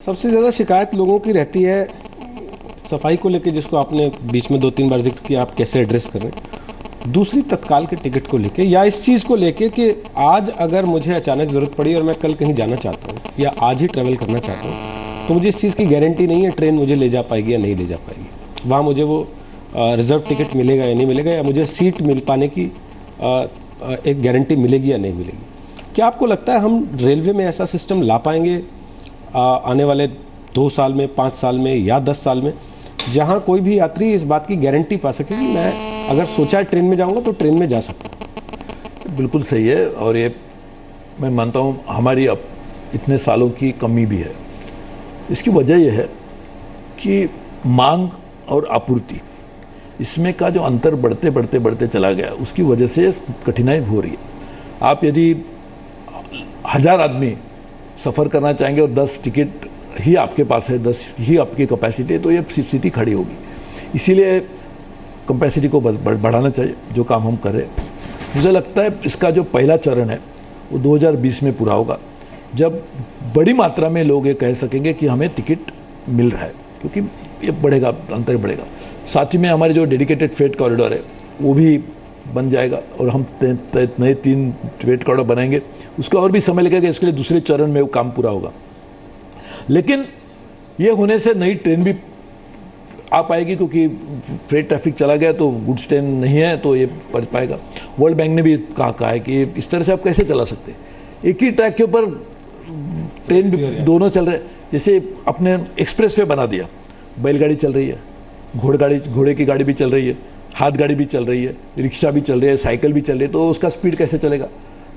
सबसे ज़्यादा शिकायत लोगों की रहती है सफाई को लेके, जिसको आपने बीच में 2-3 बार जिक्र किया, आप कैसे एड्रेस कर रहे हैं। दूसरी तत्काल के टिकट को लेके या इस चीज़ को लेके कि आज अगर मुझे अचानक ज़रूरत पड़ी और मैं कल कहीं जाना चाहता हूँ या आज ही ट्रैवल करना चाहता हूँ, तो मुझे इस चीज़ की गारंटी नहीं है ट्रेन मुझे ले जा पाएगी या नहीं ले जा पाएगी। वहाँ मुझे वो रिज़र्व टिकट मिलेगा या नहीं मिलेगा, या मुझे सीट मिल पाने की एक गारंटी मिलेगी या नहीं मिलेगी। क्या आपको लगता है हम रेलवे में ऐसा सिस्टम ला पाएंगे आने वाले 2 साल में, 5 साल में या 10 साल में, जहां कोई भी यात्री इस बात की गारंटी पा सके कि मैं अगर सोचा ट्रेन में जाऊंगा तो ट्रेन में जा सकता हूं? बिल्कुल सही है, और ये मैं मानता हूं हमारी अब इतने सालों की कमी भी है। इसकी वजह यह है कि मांग और आपूर्ति, इसमें का जो अंतर बढ़ते बढ़ते बढ़ते चला गया, उसकी वजह से कठिनाई हो रही है। आप यदि 1000 आदमी सफ़र करना चाहेंगे और 10 टिकट ही आपके पास है, 10 ही आपकी कैपेसिटी है, तो ये स्थिति खड़ी होगी। इसीलिए कैपेसिटी को बढ़ाना चाहिए, जो काम हम कर रहे हैं। मुझे लगता है इसका जो पहला चरण है वो 2020 में पूरा होगा, जब बड़ी मात्रा में लोग ये कह सकेंगे कि हमें टिकट मिल रहा है, क्योंकि ये बढ़ेगा, अंतर बढ़ेगा। साथ ही में हमारे जो डेडिकेटेड फ्रेट कॉरिडोर है वो भी बन जाएगा, और हम नए 3 फ्रेट कॉरिडोर बनाएंगे। उसका और भी समय लगेगा, इसके लिए दूसरे चरण में वो काम पूरा होगा। लेकिन ये होने से नई ट्रेन भी आ पाएगी, क्योंकि फ्रेट ट्रैफिक चला गया तो गुड्स ट्रेन नहीं है, तो ये पड़ पाएगा। वर्ल्ड बैंक ने भी कहा है कि इस तरह से आप कैसे चला सकते हैं, एक ही ट्रैक के ऊपर ट्रेन भी दोनों चल रहे। जैसे अपने एक्सप्रेस वे बना दिया, बैलगाड़ी चल रही है, घोड़े की गाड़ी भी चल रही है, हाथ गाड़ी भी चल रही है, रिक्शा भी चल रही है, साइकिल भी चल रही है, तो उसका स्पीड कैसे चलेगा?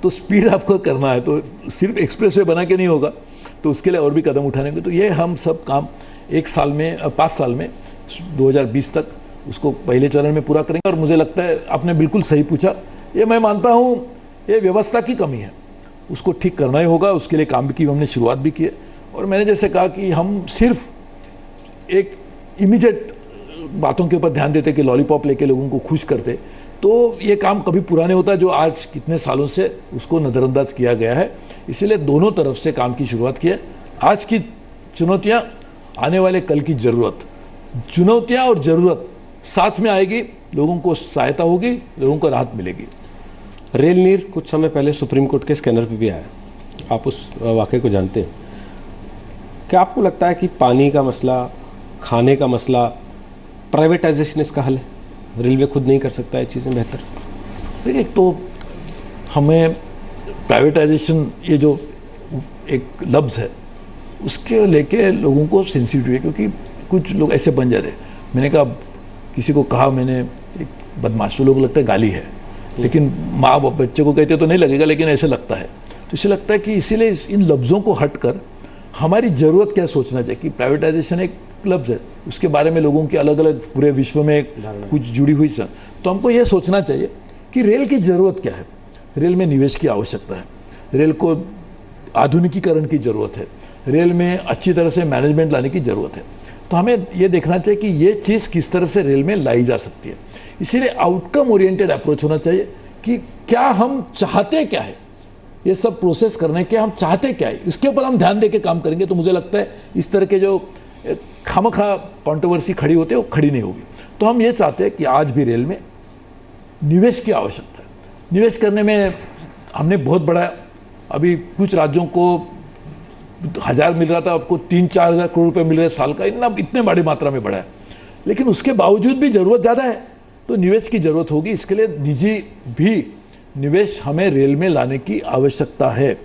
तो स्पीड आपको करना है तो सिर्फ एक्सप्रेस वे बना के नहीं होगा, तो उसके लिए और भी कदम उठाने होंगे। तो ये हम सब काम 1 साल में, 5 साल में, 2020 तक उसको पहले चरण में पूरा करेंगे। और मुझे लगता है आपने बिल्कुल सही पूछा, ये मैं मानता हूँ ये व्यवस्था की कमी है, उसको ठीक करना ही होगा। उसके लिए काम की हमने शुरुआत भी की है, और मैंने जैसे कहा कि हम सिर्फ एक इमीडिएट बातों के ऊपर ध्यान देते कि लॉलीपॉप लेके लोगों को खुश करते, तो ये काम कभी पूरा नहीं होता, जो आज कितने सालों से उसको नज़रअंदाज किया गया है। इसीलिए दोनों तरफ से काम की शुरुआत की है। आज की चुनौतियां, आने वाले कल की ज़रूरत, चुनौतियां और ज़रूरत साथ में आएगी, लोगों को सहायता होगी, लोगों को राहत मिलेगी। रेल नीर कुछ समय पहले सुप्रीम कोर्ट के स्कैनर पे भी आया, आप उस वाक़े को जानते हैं। क्या आपको लगता है कि पानी का मसला, खाने का मसला, प्राइवेटाइजेशन इसका हल है? रेलवे खुद नहीं कर सकता है चीज़ें बेहतर? देखिए, एक तो हमें प्राइवेटाइजेशन, ये जो एक लफ्ज़ है, उसके लेके लोगों को सेंसिटिव है, क्योंकि कुछ लोग ऐसे बन जाते। मैंने कहा, किसी को कहा मैंने, एक बदमाश, तो लोग लगता है गाली है, लेकिन माँ बच्चे को कहते तो नहीं लगेगा, लेकिन ऐसे लगता है। तो इसे लगता है कि इसीलिए इन लफ्ज़ों को हट कर हमारी ज़रूरत क्या सोचना चाहिए कि प्राइवेटाइजेशन एक लफ्ज़ है, उसके बारे में लोगों की अलग अलग पूरे विश्व में कुछ जुड़ी हुई सर। तो हमको ये सोचना चाहिए कि रेल की ज़रूरत क्या है। रेल में निवेश की आवश्यकता है, रेल को आधुनिकीकरण की ज़रूरत है, रेल में अच्छी तरह से मैनेजमेंट लाने की ज़रूरत है। तो हमें ये देखना चाहिए कि ये चीज़ किस तरह से रेल में लाई जा सकती है। इसीलिए आउटकम ओरिएंटेड अप्रोच होना चाहिए कि क्या हम चाहते क्या है, ये सब प्रोसेस करने के हम चाहते क्या है, इसके ऊपर हम ध्यान दे के काम करेंगे, तो मुझे लगता है इस तरह के जो खामखा कंट्रोवर्सी खड़ी होती है वो खड़ी नहीं होगी। तो हम ये चाहते हैं कि आज भी रेल में निवेश की आवश्यकता है। निवेश करने में हमने बहुत बड़ा, अभी कुछ राज्यों को 1000 मिल रहा था, आपको 3-4 हज़ार करोड़ रुपये मिल रहे साल का, इतने बड़ी मात्रा में बढ़ा है। लेकिन उसके बावजूद भी ज़रूरत ज़्यादा है, तो निवेश की ज़रूरत होगी। इसके लिए निजी भी निवेश हमें रेल में लाने की आवश्यकता है।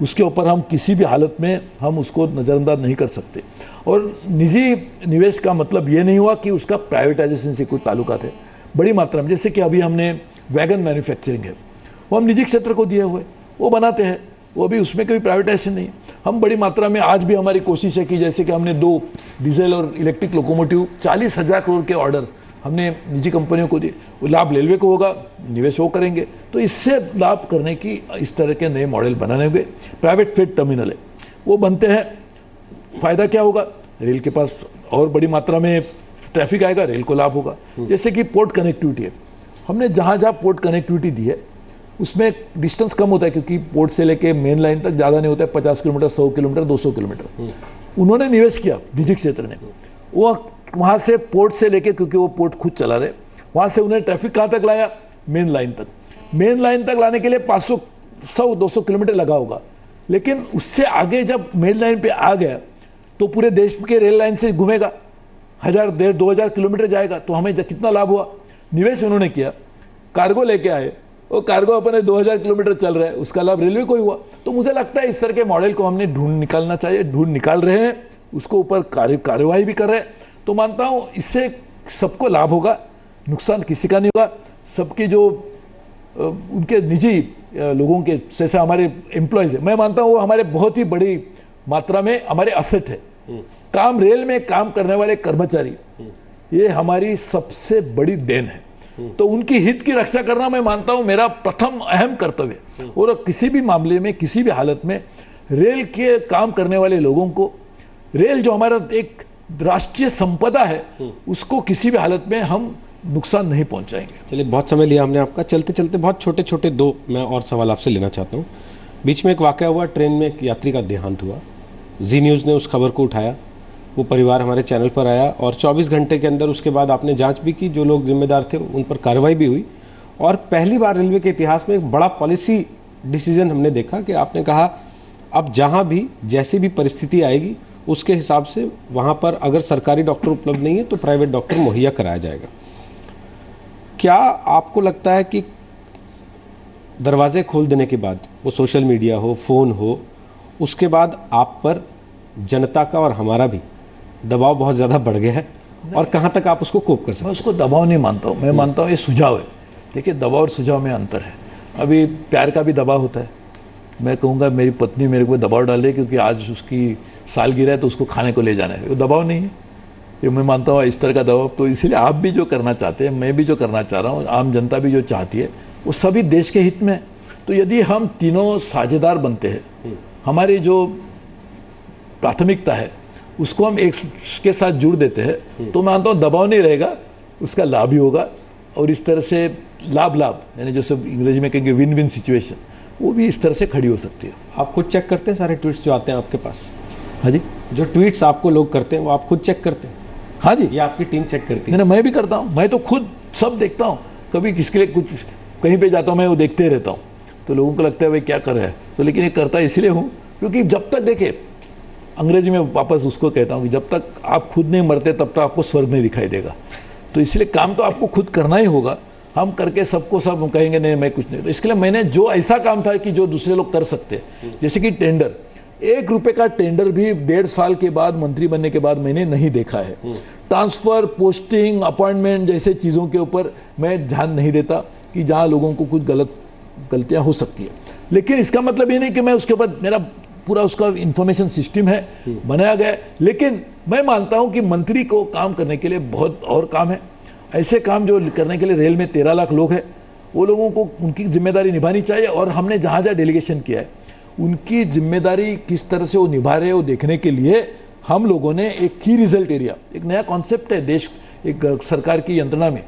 उसके ऊपर हम किसी भी हालत में हम उसको नज़रअंदाज नहीं कर सकते। और निजी निवेश का मतलब ये नहीं हुआ कि उसका प्राइवेटाइजेशन से कोई ताल्लुकात है। बड़ी मात्रा में, जैसे कि अभी हमने वैगन मैन्युफैक्चरिंग है, वो हम निजी क्षेत्र को दिए हुए, वो बनाते हैं, वो भी उसमें कोई प्राइवेटाइजेशन नहीं है। हम बड़ी मात्रा में, आज भी हमारी कोशिश है कि जैसे कि हमने 2 डीजल और इलेक्ट्रिक लोकोमोटिव 40,000 करोड़ के ऑर्डर हमने निजी कंपनियों को दिए। वो लाभ रेलवे को होगा, निवेश वो करेंगे, तो इससे लाभ करने की इस तरह के नए मॉडल बनाने होंगे। प्राइवेट फ्रेट टर्मिनल है, वो बनते हैं, फ़ायदा क्या होगा, रेल के पास और बड़ी मात्रा में ट्रैफिक आएगा, रेल को लाभ होगा। जैसे कि पोर्ट कनेक्टिविटी है, हमने जहाँ जहाँ पोर्ट कनेक्टिविटी दी है उसमें डिस्टेंस कम होता है, क्योंकि पोर्ट से लेके मेन लाइन तक ज़्यादा नहीं होता है, 50 किलोमीटर, 100 किलोमीटर, 200 किलोमीटर। उन्होंने निवेश किया निजी क्षेत्र ने, वो वहाँ से पोर्ट से लेके, क्योंकि वो पोर्ट खुद चला रहे, वहाँ से उन्हें ट्रैफिक कहाँ तक लाया, मेन लाइन तक। मेन लाइन तक लाने के लिए 500-200 किलोमीटर लगा होगा, लेकिन उससे आगे जब मेन लाइन पे आ गया तो पूरे देश के रेल लाइन से घूमेगा, 1000-1500-2000 किलोमीटर जाएगा, तो हमें कितना लाभ हुआ। निवेश उन्होंने किया, कार्गो लेके आए, वो कार्गो अपने 2000 किलोमीटर चल रहा है, उसका लाभ रेलवे को ही हुआ। तो मुझे लगता है इस तरह के मॉडल को हमने ढूंढ निकालना चाहिए, ढूंढ निकाल रहे हैं, उसको ऊपर कार्यवाही भी कर रहे हैं। तो मानता हूँ इससे सबको लाभ होगा, नुकसान किसी का नहीं होगा। सबकी जो उनके निजी लोगों के जैसे हमारे एम्प्लॉयज़ है, मैं मानता हूँ वो हमारे बहुत ही बड़ी मात्रा में हमारे असेट है। काम रेल में काम करने वाले कर्मचारी ये हमारी सबसे बड़ी देन है, तो उनकी हित की रक्षा करना मैं मानता हूँ मेरा प्रथम अहम कर्तव्य है। और किसी भी मामले में, किसी भी हालत में रेल के काम करने वाले लोगों को, रेल जो हमारा एक राष्ट्रीय संपदा है, उसको किसी भी हालत में हम नुकसान नहीं पहुंचाएंगे। चलिए, बहुत समय लिया हमने आपका, चलते चलते बहुत छोटे छोटे दो मैं और सवाल आपसे लेना चाहता हूँ। बीच में एक वाकया हुआ, ट्रेन में एक यात्री का देहांत हुआ, जी न्यूज़ ने उस खबर को उठाया, वो परिवार हमारे चैनल पर आया और 24 घंटे के अंदर उसके बाद आपने जांच भी की, जो लोग जिम्मेदार थे उन पर कार्रवाई भी हुई। और पहली बार रेलवे के इतिहास में एक बड़ा पॉलिसी डिसीजन हमने देखा कि आपने कहा अब जहाँ भी जैसी भी परिस्थिति आएगी उसके हिसाब से वहाँ पर अगर सरकारी डॉक्टर उपलब्ध नहीं है तो प्राइवेट डॉक्टर मुहैया कराया जाएगा। क्या आपको लगता है कि दरवाजे खोल देने के बाद, वो सोशल मीडिया हो, फ़ोन हो, उसके बाद आप पर जनता का और हमारा भी दबाव बहुत ज़्यादा बढ़ गया है, और कहाँ तक आप उसको कोप कर सकते हैं? मैं उसको दबाव नहीं मानता हूँ, मैं मानता हूँ ये सुझाव है। देखिए, दबाव और सुझाव में अंतर है। अभी प्यार का भी दबाव होता है। मैं कहूँगा मेरी पत्नी मेरे को दबाव डाल रही क्योंकि आज उसकी सालगिरह है तो उसको खाने को ले जाना है, वो दबाव नहीं है, ये मैं मानता हूँ इस तरह का दबाव। तो इसीलिए आप भी जो करना चाहते हैं, मैं भी जो करना चाह रहा हूँ, आम जनता भी जो चाहती है, वो सभी देश के हित में। तो यदि हम तीनों साझेदार बनते हैं, हमारी जो प्राथमिकता है उसको हम एक के साथ जुड़ देते हैं, तो मैं मानता हूँ दबाव नहीं रहेगा, उसका लाभ ही होगा। और इस तरह से लाभ यानी जो सब अंग्रेजी में कहेंगे विन विन सिचुएशन, वो भी इस तरह से खड़ी हो सकती है। आप खुद चेक करते हैं सारे ट्वीट्स जो आते हैं आपके पास? हाँ जी, जो ट्वीट्स आपको लोग करते हैं वो आप खुद चेक करते हैं? हाँ जी, या आपकी टीम चेक करती है? नहीं, मैं भी करता हूँ, मैं तो खुद सब देखता हूँ। कभी किसके लिए कुछ कहीं पे जाता हूँ, मैं वो देखते रहता हूँ, तो लोगों को लगता है भाई क्या कर रहा है, तो लेकिन ये करता इसलिए हूँ क्योंकि जब तक, देखिए अंग्रेजी में वापस उसको कहता हूँ कि जब तक आप खुद नहीं मरते तब तक आपको स्वर्ग नहीं दिखाई देगा। तो इसलिए काम तो आपको खुद करना ही होगा। हम करके सबको सब कहेंगे नहीं मैं कुछ नहीं, तो इसके लिए मैंने जो ऐसा काम था कि जो दूसरे लोग कर सकते, जैसे कि टेंडर, 1 रुपए का टेंडर भी 1.5 साल के बाद मंत्री बनने के बाद मैंने नहीं देखा है। ट्रांसफर, पोस्टिंग, अपॉइंटमेंट जैसे चीज़ों के ऊपर मैं ध्यान नहीं देता कि जहाँ लोगों को कुछ गलतियाँ हो सकती है। लेकिन इसका मतलब ये नहीं कि मैं उसके ऊपर, मेरा पूरा उसका इंफॉर्मेशन सिस्टम है, बनाया गया है। लेकिन मैं मानता हूँ कि मंत्री को काम करने के लिए बहुत और काम है, ऐसे काम जो करने के लिए रेल में 13 लाख लोग हैं, वो लोगों को उनकी जिम्मेदारी निभानी चाहिए। और हमने जहाँ जहाँ डेलीगेशन किया है, उनकी जिम्मेदारी किस तरह से वो निभा रहे हैं वो देखने के लिए हम लोगों ने एक की रिजल्ट एरिया, एक नया कॉन्सेप्ट है देश, एक सरकार की यंत्रणा में,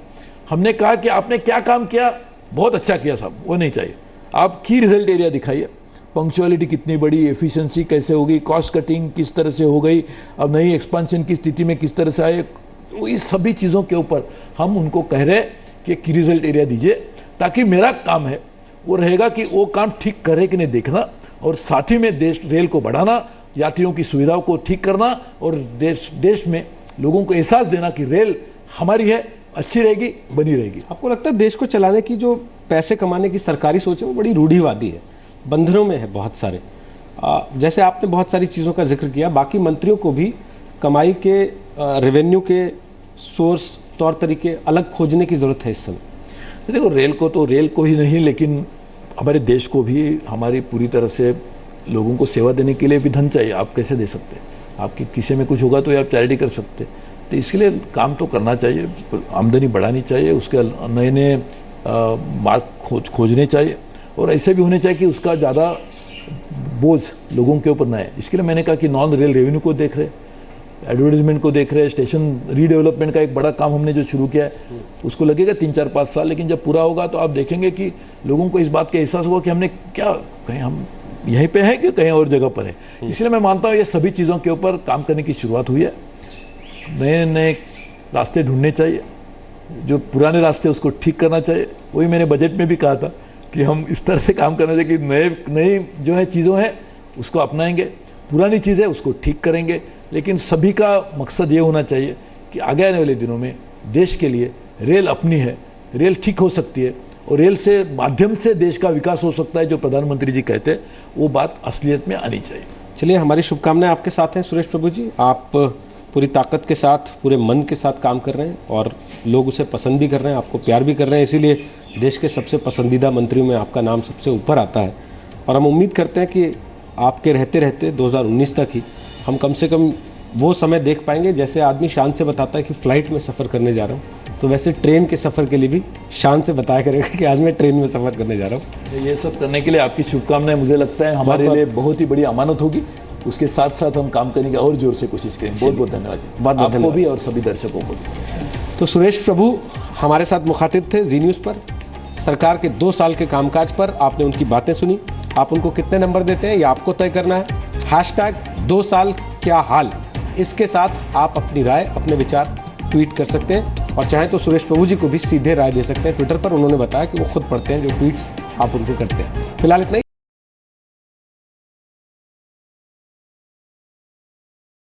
हमने कहा कि आपने क्या काम किया, बहुत अच्छा किया साहब, वो नहीं चाहिए, आप की रिजल्ट एरिया दिखाइए। पंक्चुअलिटी कितनी बड़ी, एफिशिएंसी कैसे होगी, कॉस्ट कटिंग किस तरह से हो गई, अब नई एक्सपेंशन की स्थिति में किस तरह से आए, तो इस सभी चीज़ों के ऊपर हम उनको कह रहे हैं कि की रिजल्ट एरिया दीजिए, ताकि मेरा काम है वो रहेगा कि वो काम ठीक करे कि नहीं देखना, और साथ ही में देश रेल को बढ़ाना, यात्रियों की सुविधाओं को ठीक करना, और देश में लोगों को एहसास देना कि रेल हमारी है, अच्छी रहेगी, बनी रहेगी। आपको लगता है देश को चलाने की जो पैसे कमाने की सरकारी सोच है वो बड़ी रूढ़िवादी है, बंधनों में है बहुत सारे? जैसे आपने बहुत सारी चीज़ों का जिक्र किया, बाकी मंत्रियों को भी कमाई के, रेवेन्यू के सोर्स, तौर तरीके अलग खोजने की ज़रूरत है इस समय। देखो, रेल को ही नहीं, लेकिन हमारे देश को भी हमारी पूरी तरह से लोगों को सेवा देने के लिए भी धन चाहिए। आप कैसे दे सकते हैं? आपकी किसी में कुछ होगा तो आप चैरिटी कर सकते, तो इसके लिए काम तो करना चाहिए, आमदनी बढ़ानी चाहिए, उसके नए नए मार्ग खोजने चाहिए, और ऐसे भी होने चाहिए कि उसका ज़्यादा बोझ लोगों के ऊपर ना है। इसके लिए मैंने कहा कि नॉन रेल रेवेन्यू को देख रहे, एडवर्टाइजमेंट को देख रहे हैं, स्टेशन रीडेवलपमेंट का एक बड़ा काम हमने जो शुरू किया है, उसको लगेगा 3-4-5 साल, लेकिन जब पूरा होगा तो आप देखेंगे कि लोगों को इस बात का एहसास होगा कि हमने क्या कहें, हम यहीं पे है कि कहीं और जगह पर है। इसलिए मैं मानता हूँ ये सभी चीज़ों के ऊपर काम करने की शुरुआत हुई है। नए नए रास्ते ढूंढने चाहिए, जो पुराने रास्ते उसको ठीक करना चाहिए। वही मैंने बजट में भी कहा था कि हम इस तरह से काम करना चाहिए कि नई जो है चीज़ों है उसको अपनाएंगे, पुरानी चीज़ है उसको ठीक करेंगे। लेकिन सभी का मकसद ये होना चाहिए कि आगे आने वाले दिनों में देश के लिए रेल अपनी है, रेल ठीक हो सकती है और रेल से माध्यम से देश का विकास हो सकता है। जो प्रधानमंत्री जी कहते हैं वो बात असलियत में आनी चाहिए। चलिए, हमारी शुभकामनाएं आपके साथ हैं सुरेश प्रभु जी। आप पूरी ताकत के साथ, पूरे मन के साथ काम कर रहे हैं और लोग उसे पसंद भी कर रहे हैं, आपको प्यार भी कर रहे हैं। इसीलिए देश के सबसे पसंदीदा मंत्रियों में आपका नाम सबसे ऊपर आता है। और हम उम्मीद करते हैं कि आपके रहते रहते 2019 तक ही हम कम से कम वो समय देख पाएंगे जैसे आदमी शान से बताता है कि फ़्लाइट में सफ़र करने जा रहा हूँ, तो वैसे ट्रेन के सफ़र के लिए भी शान से बताया करेगा कि आज मैं ट्रेन में सफ़र करने जा रहा हूँ। ये सब करने के लिए आपकी शुभकामनाएं मुझे लगता है हमारे लिए बहुत ही बड़ी अमानत होगी। उसके साथ साथ हम काम करने की और जोर से कोशिश करेंगे। बहुत बहुत धन्यवाद जी, आपको भी और सभी दर्शकों को भी। तो सुरेश प्रभु हमारे साथ मुखातिब थे जी न्यूज़ पर। सरकार के 2 साल के कामकाज पर आपने उनकी बातें सुनी। आप उनको कितने नंबर देते हैं ये आपको तय करना है। #2 साल क्या हाल, इसके साथ आप अपनी राय, अपने विचार ट्वीट कर सकते हैं और चाहे तो सुरेश प्रभु जी को भी सीधे राय दे सकते हैं ट्विटर पर। उन्होंने बताया कि वो खुद पढ़ते हैं जो ट्वीट्स आप उनको करते हैं। फिलहाल इतना ही।